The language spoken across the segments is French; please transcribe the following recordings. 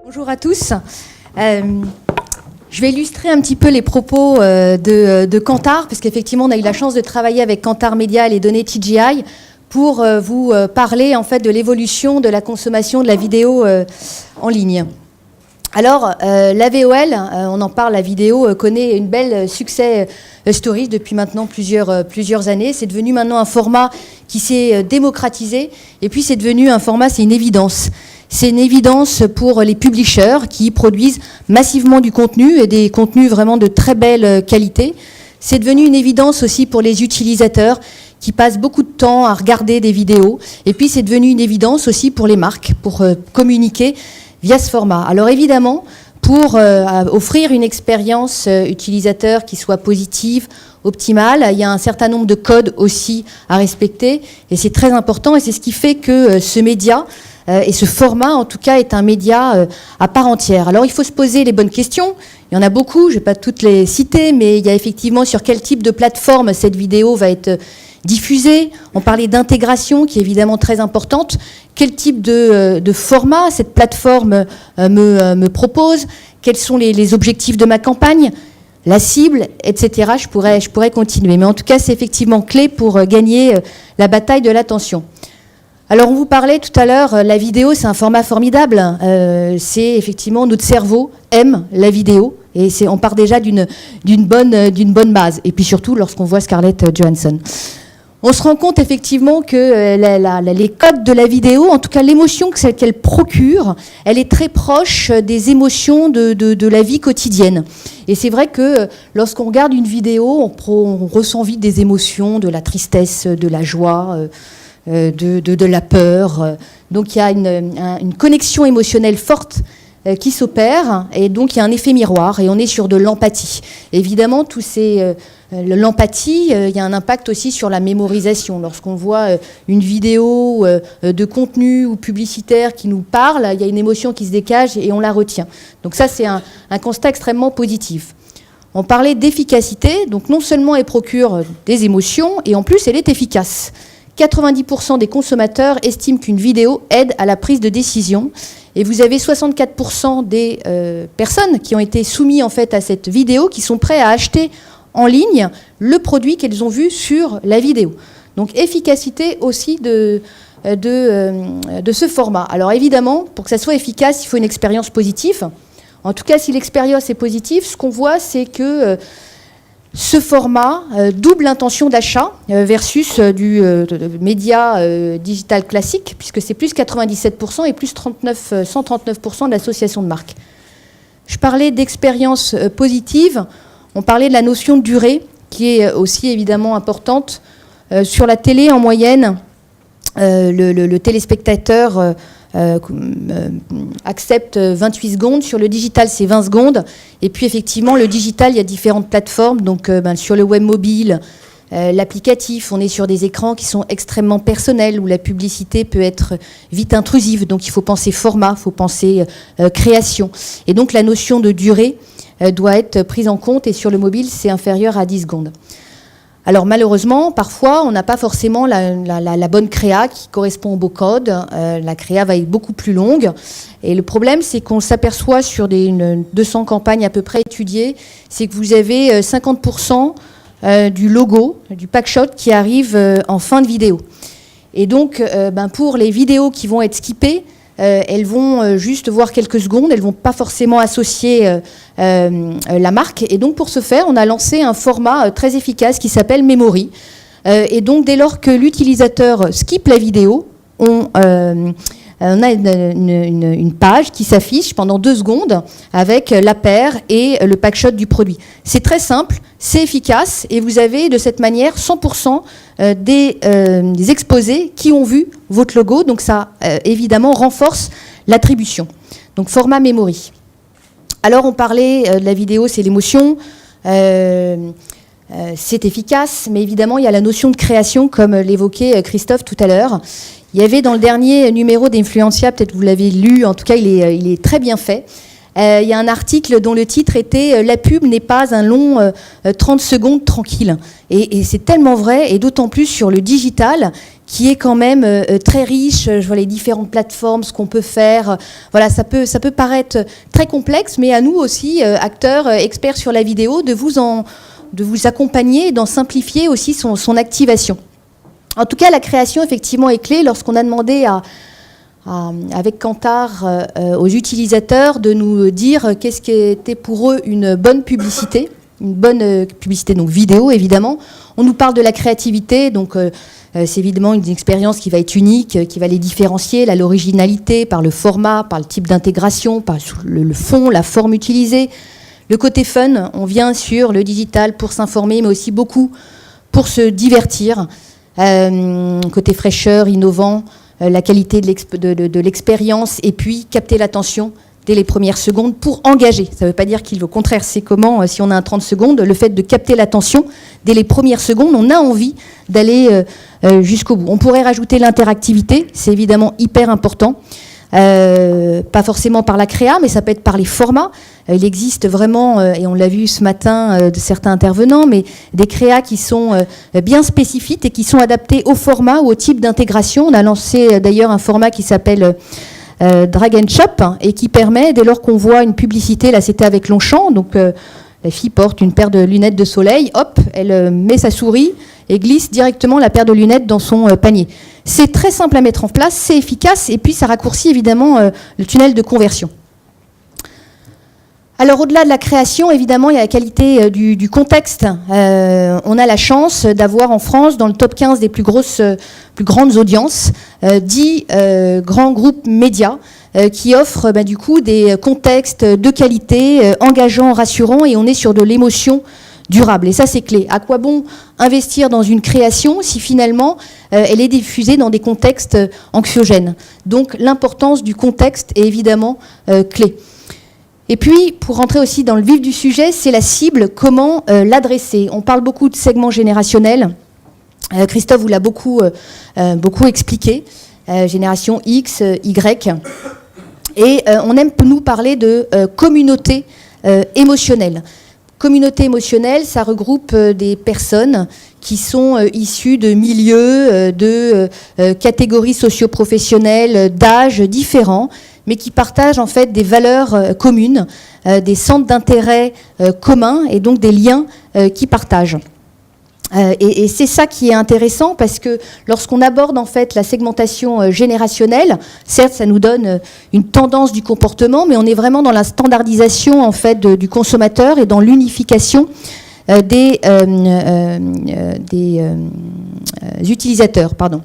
Bonjour à tous. Je vais illustrer un petit peu les propos de Kantar, parce qu'effectivement, on a eu la chance de travailler avec Kantar Media et les données TGI pour vous parler en fait de l'évolution de la consommation de la vidéo en ligne. Alors, la VOL, on en parle, la vidéo connaît une belle succès story depuis maintenant plusieurs années. C'est devenu maintenant un format qui s'est démocratisé, et puis c'est devenu un format, c'est une évidence. C'est une évidence pour les publishers qui produisent massivement du contenu et des contenus vraiment de très belle qualité. C'est devenu une évidence aussi pour les utilisateurs qui passent beaucoup de temps à regarder des vidéos. Et puis c'est devenu une évidence aussi pour les marques pour communiquer via ce format. Alors évidemment, pour offrir une expérience utilisateur qui soit positive, optimale, il y a un certain nombre de codes aussi à respecter et c'est très important et c'est ce qui fait que ce média et ce format, en tout cas, est un média à part entière. Alors, il faut se poser les bonnes questions. Il y en a beaucoup, je ne vais pas toutes les citer, mais il y a effectivement sur quel type de plateforme cette vidéo va être diffusée. On parlait d'intégration, qui est évidemment très importante. Quel type de format cette plateforme me propose? Quels sont les objectifs de ma campagne? La cible, etc. Je pourrais continuer. Mais en tout cas, c'est effectivement clé pour gagner la bataille de l'attention. Alors, on vous parlait tout à l'heure, la vidéo, c'est un format formidable. C'est effectivement, notre cerveau aime la vidéo. Et on part déjà d'une bonne base. Et puis surtout, lorsqu'on voit Scarlett Johansson. On se rend compte effectivement que les codes de la vidéo, en tout cas l'émotion qu'elle procure, elle est très proche des émotions de la vie quotidienne. Et c'est vrai que lorsqu'on regarde une vidéo, on ressent vite des émotions, de la tristesse, de la joie, de la peur. Donc il y a une connexion émotionnelle forte qui s'opère, et donc il y a un effet miroir, et on est sur de l'empathie. Évidemment, l'empathie, il y a un impact aussi sur la mémorisation. Lorsqu'on voit une vidéo de contenu ou publicitaire qui nous parle, il y a une émotion qui se dégage et on la retient. Donc ça, c'est un constat extrêmement positif. On parlait d'efficacité, donc non seulement elle procure des émotions, et en plus elle est efficace. 90% des consommateurs estiment qu'une vidéo aide à la prise de décision. Et vous avez 64% des personnes qui ont été soumises en fait à cette vidéo qui sont prêts à acheter en ligne le produit qu'elles ont vu sur la vidéo. Donc efficacité aussi de ce format. Alors évidemment, pour que ça soit efficace, il faut une expérience positive. En tout cas, si l'expérience est positive, ce qu'on voit, c'est que ce format double l'intention d'achat versus du média digital classique, puisque c'est plus 97% et plus 139% de l'association de marques. Je parlais d'expérience positive, on parlait de la notion de durée, qui est aussi évidemment importante. Sur la télé, en moyenne, le téléspectateur accepte 28 secondes. Sur le digital, c'est 20 secondes. Et puis, effectivement, le digital, il y a différentes plateformes. Donc, sur le web mobile, l'applicatif, on est sur des écrans qui sont extrêmement personnels, où la publicité peut être vite intrusive. Donc, il faut penser format, il faut penser création. Et donc, la notion de durée doit être prise en compte. Et sur le mobile, c'est inférieur à 10 secondes. Alors malheureusement, parfois, on n'a pas forcément la bonne créa qui correspond au beau code. La créa va être beaucoup plus longue. Et le problème, c'est qu'on s'aperçoit sur 200 campagnes à peu près étudiées, c'est que vous avez 50% du logo, du packshot qui arrive en fin de vidéo. Et donc, pour les vidéos qui vont être skippées, elles vont juste voir quelques secondes, elles ne vont pas forcément associer la marque. Et donc, pour ce faire, on a lancé un format très efficace qui s'appelle Memory. Et donc, dès lors que l'utilisateur skip la vidéo, on a une page qui s'affiche pendant 2 secondes avec la paire et le packshot du produit. C'est très simple, c'est efficace et vous avez de cette manière 100% des exposés qui ont vu votre logo. Donc ça, évidemment, renforce l'attribution. Donc format Memory. Alors on parlait de la vidéo, c'est l'émotion. C'est efficace, mais évidemment, il y a la notion de création, comme l'évoquait Christophe tout à l'heure. Il y avait dans le dernier numéro d'Influencia, peut-être que vous l'avez lu, en tout cas, il est très bien fait. Il y a un article dont le titre était « La pub n'est pas un long 30 secondes tranquille ». Et c'est tellement vrai, et d'autant plus sur le digital, qui est quand même très riche. Je vois les différentes plateformes, ce qu'on peut faire. Voilà, ça peut paraître très complexe, mais à nous aussi, acteurs, experts sur la vidéo, de vous accompagner et d'en simplifier aussi son activation. En tout cas, la création, effectivement, est clé. Lorsqu'on a demandé avec Kantar aux utilisateurs de nous dire qu'est-ce qui était pour eux une bonne publicité, donc vidéo, évidemment. On nous parle de la créativité, donc c'est évidemment une expérience qui va être unique, qui va les différencier, l'originalité par le format, par le type d'intégration, par le fond, la forme utilisée. Le côté fun, on vient sur le digital pour s'informer, mais aussi beaucoup pour se divertir. Côté fraîcheur, innovant, la qualité de l'expérience, et puis capter l'attention dès les premières secondes pour engager. Ça ne veut pas dire qu'il, au contraire, c'est comment, si on a un 30 secondes, le fait de capter l'attention dès les premières secondes, on a envie d'aller jusqu'au bout. On pourrait rajouter l'interactivité, c'est évidemment hyper important. Pas forcément par la créa, mais ça peut être par les formats. Il existe vraiment, et on l'a vu ce matin de certains intervenants, mais des créas qui sont bien spécifiques et qui sont adaptés au format ou au type d'intégration. On a lancé d'ailleurs un format qui s'appelle Drag and Shop et qui permet, dès lors qu'on voit une publicité, là c'était avec Longchamp, donc la fille porte une paire de lunettes de soleil, hop, elle met sa souris et glisse directement la paire de lunettes dans son panier. C'est très simple à mettre en place, c'est efficace, et puis ça raccourcit évidemment le tunnel de conversion. Alors au-delà de la création, évidemment, il y a la qualité du contexte. On a la chance d'avoir en France, dans le top 15 des plus grandes audiences, 10 grands groupes médias qui offrent du coup des contextes de qualité, engageants, rassurants, et on est sur de l'émotion durable. Et ça, c'est clé. À quoi bon investir dans une création si finalement elle est diffusée dans des contextes anxiogènes? Donc l'importance du contexte est évidemment clé. Et puis, pour rentrer aussi dans le vif du sujet, c'est la cible, comment l'adresser. On parle beaucoup de segments générationnels. Christophe vous l'a beaucoup expliqué. Génération X, Y. Et on aime nous parler de communauté émotionnelle. Communauté émotionnelle, ça regroupe des personnes qui sont issues de milieux, de catégories socio-professionnelles, d'âges différents, mais qui partagent en fait des valeurs communes, des centres d'intérêt communs et donc des liens qui partagent. Et c'est ça qui est intéressant, parce que lorsqu'on aborde en fait la segmentation générationnelle, certes ça nous donne une tendance du comportement, mais on est vraiment dans la standardisation en fait du consommateur et dans l'unification des utilisateurs, pardon.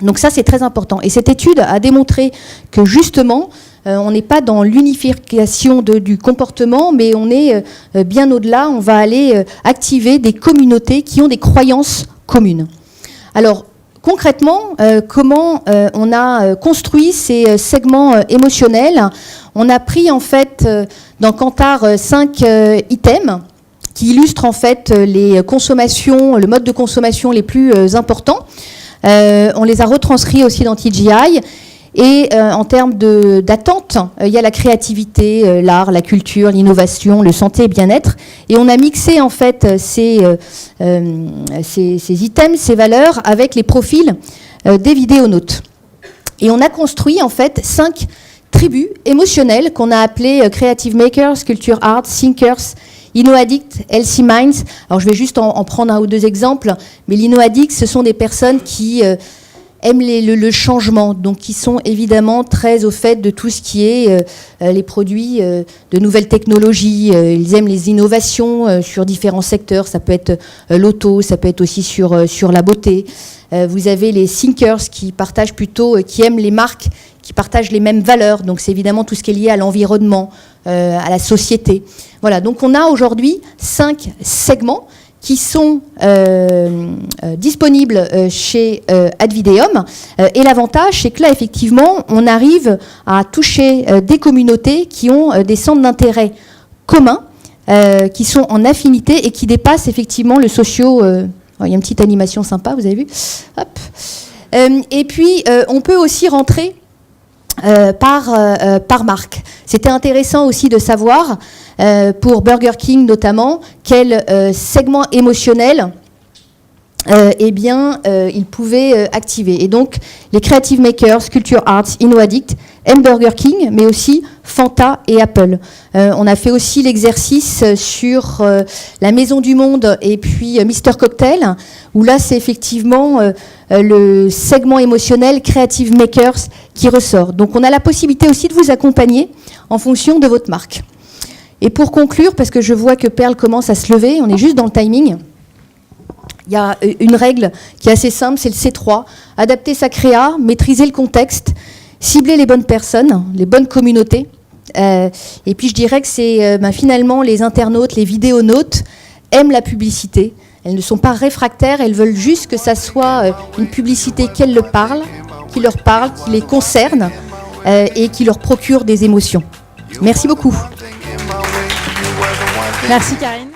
Donc ça, c'est très important. Et cette étude a démontré que justement, on n'est pas dans l'unification du comportement, mais on est bien au-delà. On va aller activer des communautés qui ont des croyances communes. Alors, concrètement, comment on a construit ces segments émotionnels? On a pris en fait dans Kantar 5 items qui illustrent en fait les consommations, le mode de consommation les plus importants. On les a retranscrits aussi dans TGI. Et en termes d'attente, il y a la créativité, l'art, la culture, l'innovation, le santé et bien-être. Et on a mixé en fait ces items, ces valeurs, avec les profils des vidéonautes. Et on a construit en fait 5 tribus émotionnelles qu'on a appelées Creative Makers, Culture Art, Thinkers, InnoAddict, Healthy Minds. Alors je vais juste en prendre 1 ou 2 exemples, mais l'InnoAddict, ce sont des personnes qui aiment le changement, donc qui sont évidemment très au fait de tout ce qui est les produits de nouvelles technologies. Ils aiment les innovations sur différents secteurs. Ça peut être l'auto, ça peut être aussi sur la beauté. Vous avez les thinkers qui partagent plutôt, qui aiment les marques, qui partagent les mêmes valeurs. Donc c'est évidemment tout ce qui est lié à l'environnement, à la société. Voilà, donc on a aujourd'hui 5 segments qui sont disponibles chez Advideum. Et l'avantage, c'est que là, effectivement, on arrive à toucher des communautés qui ont des centres d'intérêt communs, qui sont en affinité et qui dépassent effectivement le socio... il y a une petite animation sympa, vous avez vu? Hop. Et puis, on peut aussi rentrer par marque. C'était intéressant aussi de savoir, pour Burger King notamment, quel segment émotionnel ils pouvaient activer. Et donc, les Creative Makers, Culture Arts, InnoAddict aiment Burger King, mais aussi Fanta et Apple. On a fait aussi l'exercice sur la Maison du Monde et puis Mister Cocktail, où là, c'est effectivement le segment émotionnel Creative Makers qui ressort. Donc, on a la possibilité aussi de vous accompagner en fonction de votre marque. Et pour conclure, parce que je vois que Perle commence à se lever, on est juste dans le timing. Il y a une règle qui est assez simple, c'est le C3. Adapter sa créa, maîtriser le contexte, cibler les bonnes personnes, les bonnes communautés. Et puis je dirais que c'est finalement les internautes, les vidéonautes aiment la publicité. Elles ne sont pas réfractaires, elles veulent juste que ça soit une publicité qui leur parle, qui les concerne et qui leur procure des émotions. Merci beaucoup. Merci Karine.